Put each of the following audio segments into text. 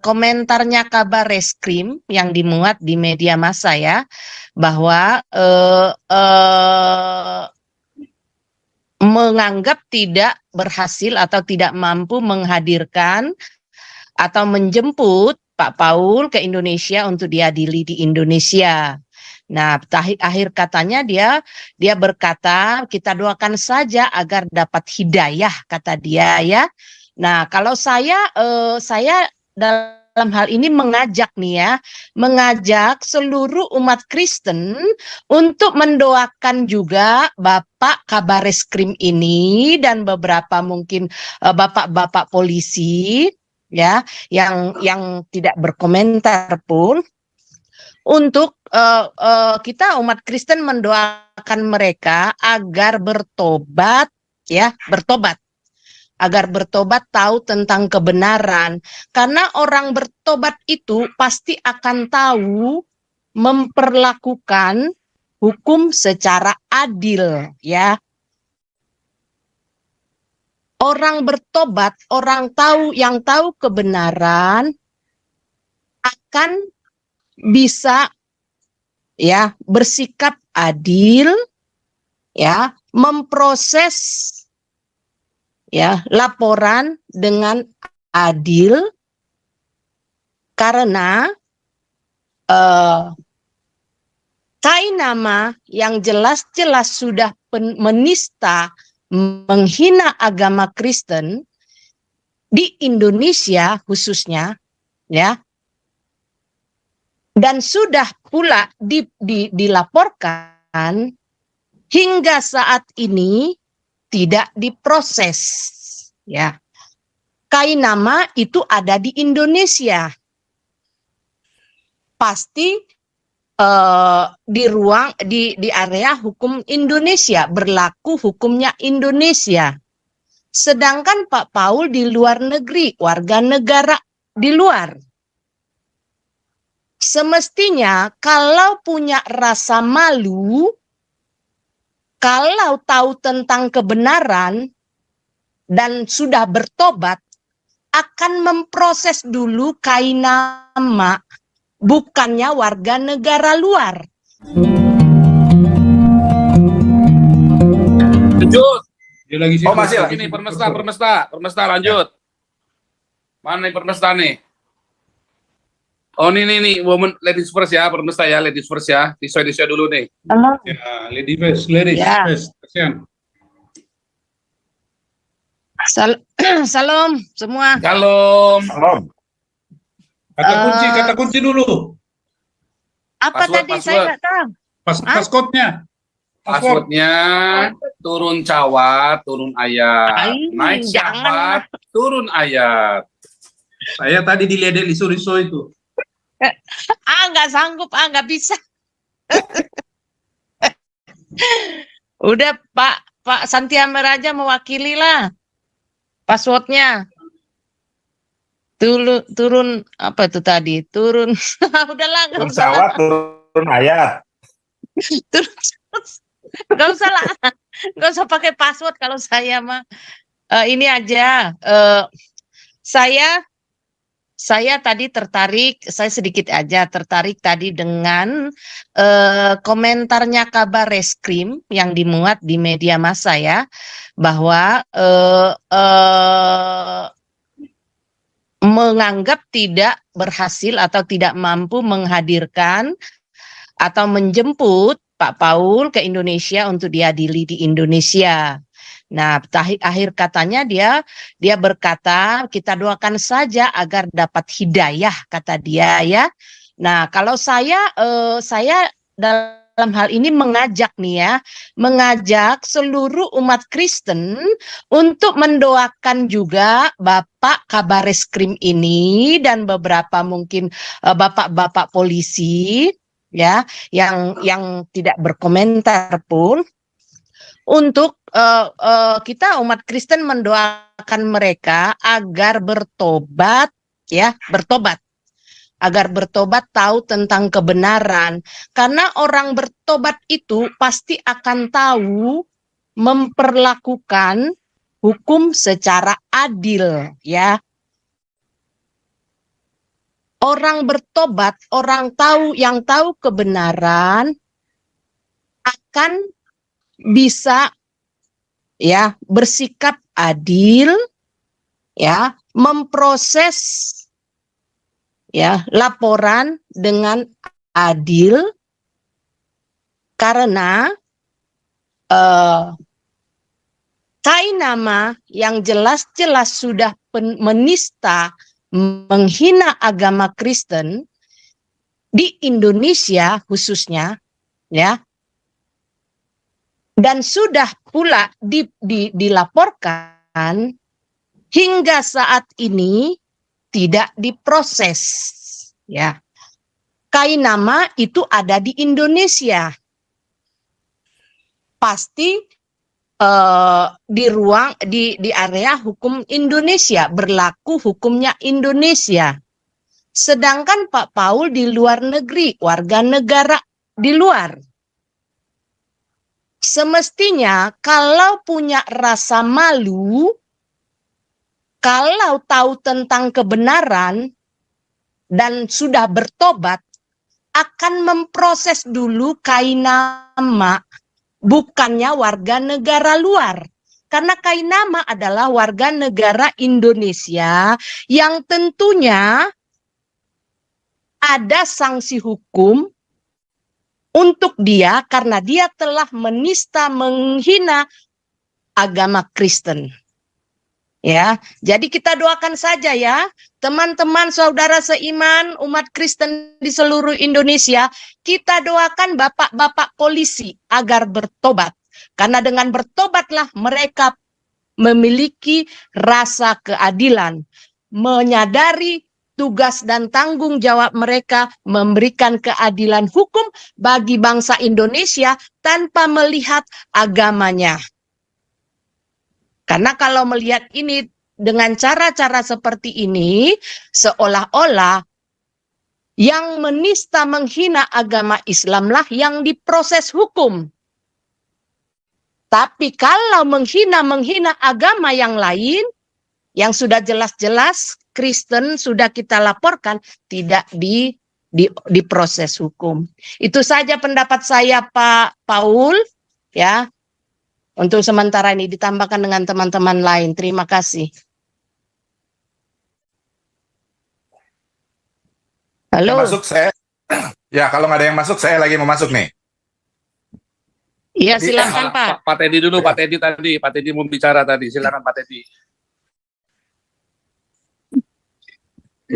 komentarnya Kabar Reskrim yang dimuat di media massa ya, bahwa menganggap tidak berhasil atau tidak mampu menghadirkan atau menjemput Pak Paul ke Indonesia untuk diadili di Indonesia. Nah, akhir katanya dia berkata, kita doakan saja agar dapat hidayah, kata dia ya. Nah, kalau saya dalam hal ini mengajak nih ya, mengajak seluruh umat Kristen untuk mendoakan juga Bapak Kabar Reskrim ini dan beberapa mungkin bapak-bapak polisi ya yang tidak berkomentar pun, untuk kita umat Kristen mendoakan mereka agar bertobat ya, agar bertobat, tahu tentang kebenaran, karena orang bertobat itu pasti akan tahu memperlakukan hukum secara adil ya. Orang bertobat, orang yang tahu kebenaran akan bisa ya bersikap adil ya, memproses ya laporan dengan adil, karena nama yang jelas-jelas sudah menista, menghina agama Kristen di Indonesia khususnya ya, dan sudah pula dilaporkan hingga saat ini tidak diproses ya. Nama itu ada di Indonesia, pasti di area hukum Indonesia, berlaku hukumnya Indonesia. Sedangkan Pak Paul di luar negeri, warga negara di luar. Semestinya kalau punya rasa malu, kalau tahu tentang kebenaran dan sudah bertobat, akan memproses dulu nama, bukannya warga negara luar. Lanjut. Oh masih lah. Ini permesta lanjut. Mana nih permesta nih? Oh nih woman, ladies first ya, permesta ya, ladies first ya. Disoy dulu nih. Ya, ladies first. Kasihan. Salam semua. Salam. Kata kunci dulu. Apa Password, tadi saya nggak tahu. Passwordnya. Passwordnya turun cawat, turun ayat. Naik sahabat, turun ayat. Saya tadi dilihat liso-liso itu. Nggak sanggup, nggak bisa. Udah Pak Santiamer aja mewakili lah. Passwordnya. Turun apa itu tadi? Turun. Udahlah, nggak usah. Cawat, turun ayat. Nggak usah lah. Nggak usah pakai password kalau saya mah. Ini aja. Saya tadi tertarik, saya sedikit aja tertarik tadi dengan komentarnya Kabar Reskrim yang dimuat di media massa ya, bahwa menganggap tidak berhasil atau tidak mampu menghadirkan atau menjemput Pak Paul ke Indonesia untuk diadili di Indonesia. Nah, akhir katanya dia berkata, kita doakan saja agar dapat hidayah, kata dia ya. Nah, kalau saya dalam hal ini mengajak nih ya, mengajak seluruh umat Kristen untuk mendoakan juga Bapak Kabar Reskrim ini dan beberapa mungkin bapak-bapak polisi ya yang tidak berkomentar pun, untuk kita umat Kristen mendoakan mereka agar bertobat ya, agar bertobat, tahu tentang kebenaran, karena orang bertobat itu pasti akan tahu memperlakukan hukum secara adil ya. orang bertobat, orang yang tahu kebenaran akan bisa ya bersikap adil, ya, memproses ya laporan dengan adil karena Kainama yang jelas-jelas sudah menista, menghina agama Kristen di Indonesia khususnya, ya, dan sudah pula dilaporkan hingga saat ini tidak diproses, ya. Kainama itu ada di Indonesia, pasti di area hukum Indonesia, berlaku hukumnya Indonesia. Sedangkan Pak Paul di luar negeri, warga negara di luar. Semestinya kalau punya rasa malu, kalau tahu tentang kebenaran dan sudah bertobat, akan memproses dulu Kainama, bukannya warga negara luar. Karena Kainama adalah warga negara Indonesia yang tentunya ada sanksi hukum untuk dia karena dia telah menista, menghina agama Kristen. Ya, jadi kita doakan saja ya, teman-teman saudara seiman umat Kristen di seluruh Indonesia, kita doakan bapak-bapak polisi agar bertobat. Karena dengan bertobatlah mereka memiliki rasa keadilan, menyadari tugas dan tanggung jawab mereka memberikan keadilan hukum bagi bangsa Indonesia tanpa melihat agamanya. Karena kalau melihat ini dengan cara-cara seperti ini, seolah-olah yang menista, menghina agama Islamlah yang diproses hukum. Tapi kalau menghina agama yang lain, yang sudah jelas-jelas Kristen sudah kita laporkan, tidak diproses hukum. Itu saja pendapat saya, Pak Paul, ya. Untuk sementara ini ditambahkan dengan teman-teman lain. Terima kasih. Halo. Masuk saya. Ya, kalau nggak ada yang masuk, saya lagi mau masuk nih. Iya, silakan Pak. Pak Teddy dulu, Pak Teddy tadi. Pak Teddy mau bicara tadi. Silakan Pak Teddy.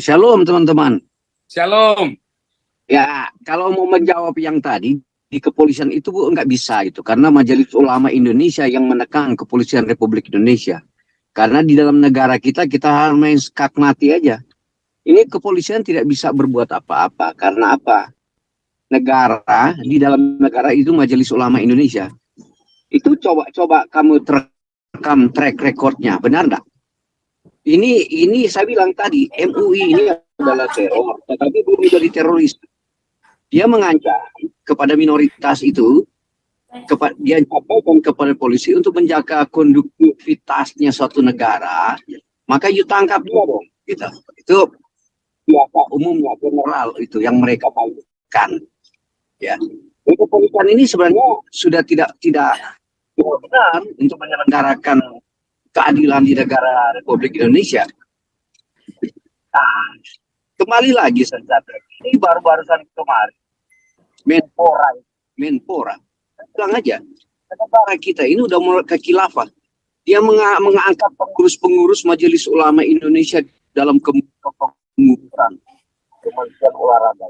Shalom teman-teman. Shalom. Ya, kalau mau menjawab yang tadi, di kepolisian itu Bu nggak bisa itu karena Majelis Ulama Indonesia yang menekan Kepolisian Republik Indonesia. Karena di dalam negara kita harus main skak mati aja. Ini kepolisian tidak bisa berbuat apa-apa karena apa? Negara di dalam negara itu Majelis Ulama Indonesia. Itu coba kamu terekam track recordnya, benar nggak? Ini saya bilang tadi MUI ini adalah teror, tetapi belum jadi teroris. Dia mengancam kepada minoritas itu, dia sampaikan kepada polisi untuk menjaga konduksivitasnya suatu negara, maka you tangkap dia dong. Gitu. Itu biasa umumnya general itu yang mereka lakukan. Ya, kepolisian ini sebenarnya sudah tidak benar untuk menyelenggarakan keadilan di negara Republik Indonesia. Nah, kembali lagi saja. Ini baru-barusan kemarin. Menpora. Bilang aja, negara kita ini udah mulai ke khilafah. Dia mengangkat pengurus-pengurus Majelis Ulama Indonesia dalam kemudian Kementerian Olahraga.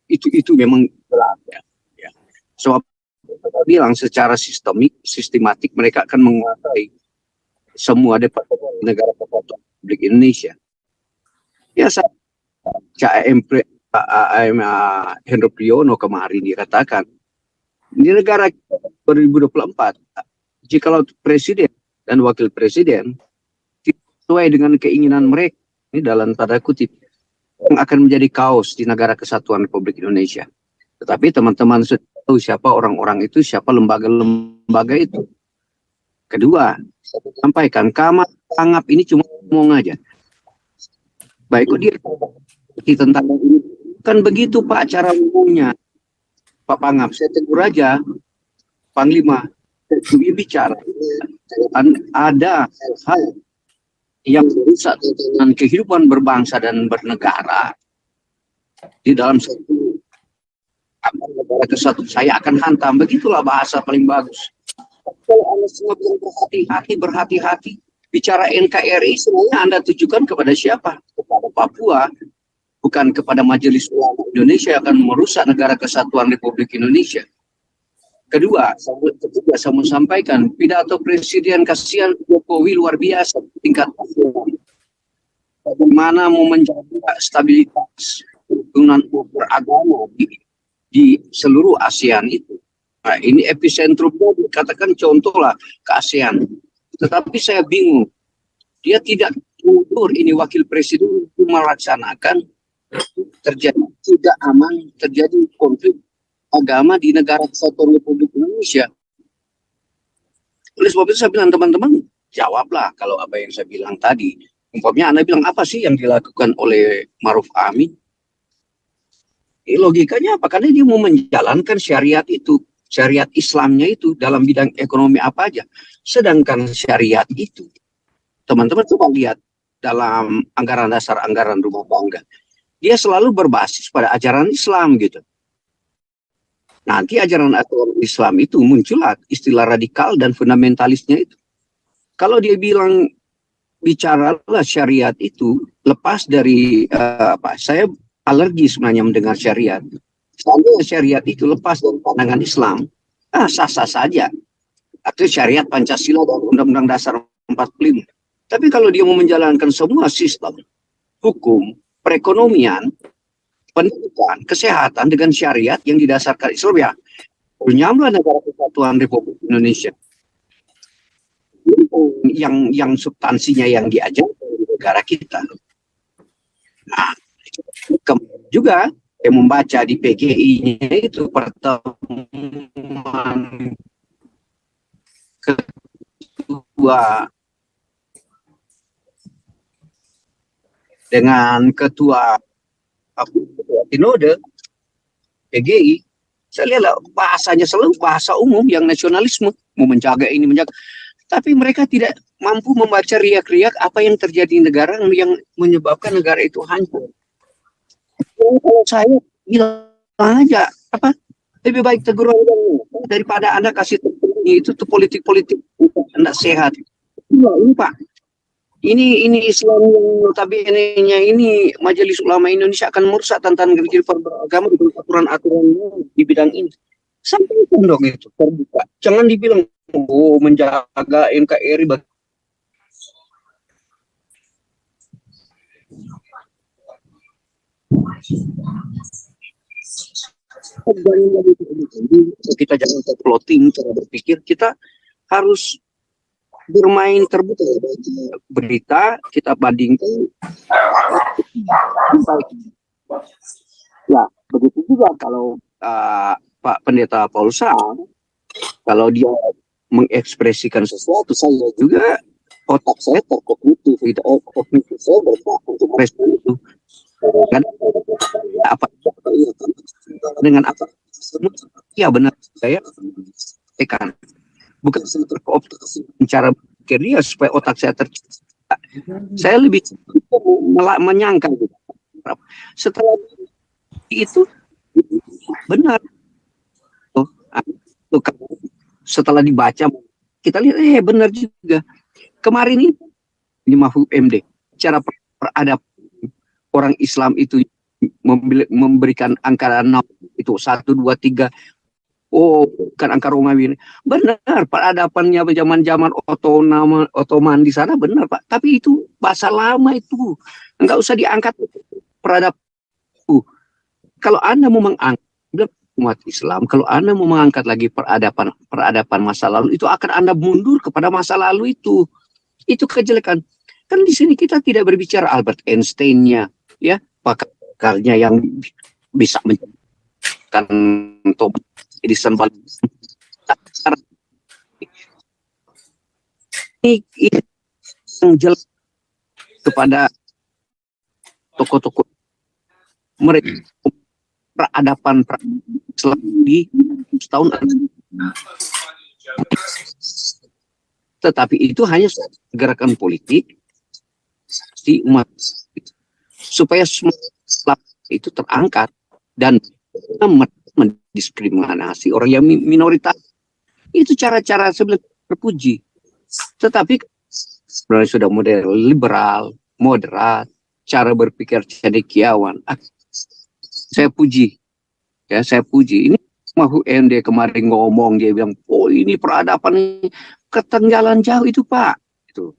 Itu memang jelas ya. Sebab saya bilang secara sistematik mereka akan menguasai semua departemen negara kesatuan Republik Indonesia. Ya, saya Hendro Priyono kemarin dikatakan di negara 2024 jikalau presiden dan wakil presiden sesuai dengan keinginan mereka, ini dalam tanda kutip, yang akan menjadi kaos di negara kesatuan Republik Indonesia. Tetapi teman-teman sudah tahu siapa orang-orang itu, siapa lembaga-lembaga itu. Kedua, saya sampaikan, anggap ini cuma ngomong aja. Baik, dia tentang ini. Kan begitu Pak cara ngomongnya. Pak Pangap, saya tegur aja Panglima, dia bicara ada hal yang merusak dengan kehidupan berbangsa dan bernegara di dalam satu negara kesatuan, saya akan hantam. Begitulah bahasa paling bagus. Kalau Anda semua bilang berhati-hati bicara NKRI, semuanya Anda tujukan kepada siapa? Kepada Papua, bukan kepada Majelis Ulama Indonesia yang akan merusak negara kesatuan Republik Indonesia. Ketiga, saya mau sampaikan pidato Presiden kasihan Jokowi luar biasa tingkat nasional. Bagaimana mau menjaga stabilitas hubungan beragama di seluruh ASEAN itu. Nah, ini epicentrumnya dikatakan contohlah ke ASEAN. Tetapi saya bingung. Dia tidak mundur, ini wakil presiden untuk melaksanakan terjadi tidak aman, terjadi konflik agama di negara kesatuan Republik Indonesia. Oleh sebab itu saya bilang teman-teman, jawablah kalau apa yang saya bilang tadi. Umpamanya Anda bilang apa sih yang dilakukan oleh Maruf Amin? Logikanya apa? Karena dia mau menjalankan syariat itu, syariat Islamnya itu dalam bidang ekonomi apa aja. Sedangkan syariat itu, teman-teman coba lihat dalam anggaran dasar, anggaran rumah tangga, dia selalu berbasis pada ajaran Islam gitu. Nanti ajaran Islam itu muncullah istilah radikal dan fundamentalisnya itu. Kalau dia bilang bicaralah syariat itu lepas dari saya alergi sebenarnya mendengar syariat. Seandainya syariat itu lepas dari pandangan Islam, sah-sah saja. Atau syariat Pancasila dan Undang-Undang Dasar 45. Tapi kalau dia mau menjalankan semua sistem hukum, perekonomian, pendidikan, kesehatan dengan syariat yang didasarkan Islam, ya menyamlah negara kesatuan Republik Indonesia. Yang substansinya yang diajarkan di negara kita. Nah, juga yang membaca di PGI-nya itu pertemuan ketua dengan ketua Sinode PGI, saya lihat bahasanya selalu bahasa umum yang nasionalisme, mau menjaga ini, menjaga. Tapi mereka tidak mampu membaca riak-riak apa yang terjadi di negara yang menyebabkan negara itu hancur. Kalau saya bilang aja, lebih baik tegur daripada Anda kasih itu tuh politik-politik Anda sehat. Ini Pak, ini Islam yang notabene-nya ini Majelis Ulama Indonesia akan merusak tantangan kehidupan beragama dengan aturan-aturan di bidang ini. Sampaikan dong itu terbuka. Jangan dibilang menjaga NKRI. Kita jangan terploting cara berpikir, kita harus bermain terbuka. Berita kita bandingkan. Ya, begitu juga kalau Pak Pendeta Paulsa, kalau dia mengekspresikan sesuatu, saya juga otak saya terkognitif, kognitif saya bergerak untuk merespon itu. Kan apa dengan apa? Ya benar, saya tekan. Bukan saya terkooptasi cara berpikir dia supaya otak saya tercipta. Saya lebih menyangka gitu. Setelah itu benar. Setelah dibaca kita lihat benar juga. Kemarin ini Mahfud MD cara peradaban orang Islam itu memberikan angka 6 itu 1 2 3. Oh, bukan angka Romawi. Benar, peradabannya zaman Ottoman di sana benar, Pak. Tapi itu bahasa lama itu. Enggak usah diangkat peradaban. Kalau Anda mau mengangkat umat Islam, kalau Anda mau mengangkat lagi peradaban masa lalu, itu akan Anda mundur kepada masa lalu itu. Itu kejelekan. Kan di sini kita tidak berbicara Albert Einstein-nya, ya, pakarnya yang bisa menjadikan Thomas Edison ini yang jelas kepada tokoh-tokoh mereka peradaban di setahun, tetapi itu hanya gerakan politik si umat supaya semua itu terangkat dan mendiskriminasi orang yang minoritas. Itu cara-cara sebenarnya terpuji, tetapi sebenarnya sudah model liberal, moderat, cara berpikir cendekiawan. Saya puji, ya saya puji. Ini Mahu MD kemarin ngomong, dia bilang, oh ini peradaban ini ketinggalan jauh itu Pak. Itu.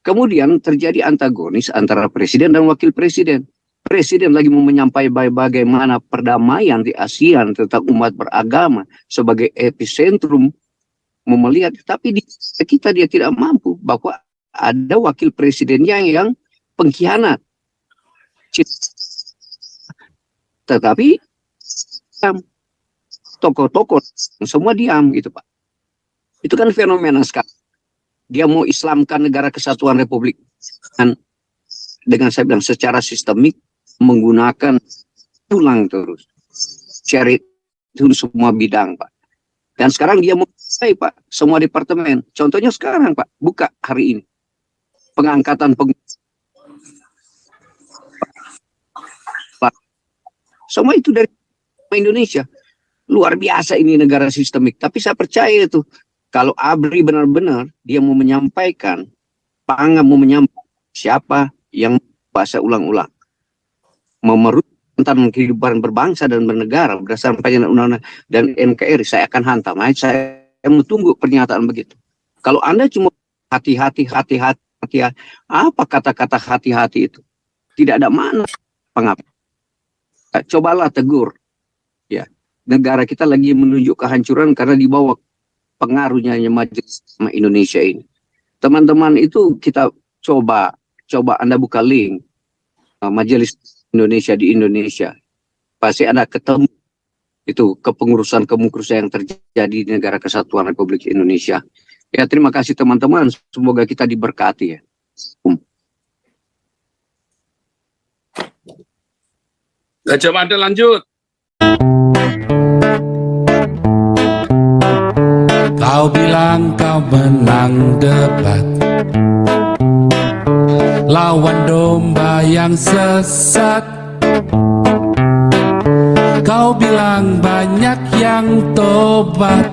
Kemudian terjadi antagonis antara presiden dan wakil presiden. Presiden lagi mau menyampaikan bagaimana perdamaian di ASEAN tentang umat beragama sebagai epicentrum melihat, tapi di kita dia tidak mampu bahwa ada wakil presidennya yang pengkhianat. Tetapi tokoh-tokoh semua diam gitu Pak. Itu kan fenomena sekali. Dia mau Islamkan negara kesatuan Republik dan dengan saya bilang secara sistemik menggunakan tulang terus syariat itu semua bidang Pak. Dan sekarang dia mau Pak semua departemen. Contohnya sekarang Pak, buka hari ini pengangkatan semua itu dari Indonesia. Luar biasa ini negara sistemik. Tapi saya percaya itu kalau ABRI benar-benar dia mau menyampaikan, Pangam mau menyampaikan siapa yang bahasa ulang-ulang memerut tentang kehidupan berbangsa dan bernegara berdasarkan penjelasan undang-undang dan NKRI, saya akan hantam. Saya menunggu pernyataan begitu. Kalau Anda cuma hati-hati, apa kata-kata hati-hati itu? Tidak ada makna. Pengapa? Cobalah tegur. Ya, negara kita lagi menuju kehancuran karena di bawah pengaruhnya majelis Indonesia ini. Teman-teman itu kita coba Anda buka link majelis Indonesia di Indonesia. Pasti Anda ketemu itu kepengurusan yang terjadi di negara kesatuan Republik Indonesia. Ya, terima kasih teman-teman. Semoga kita diberkati ya. Gajah Mada lanjut. Kau bilang kau menang debat, lawan domba yang sesat. Kau bilang banyak yang tobat.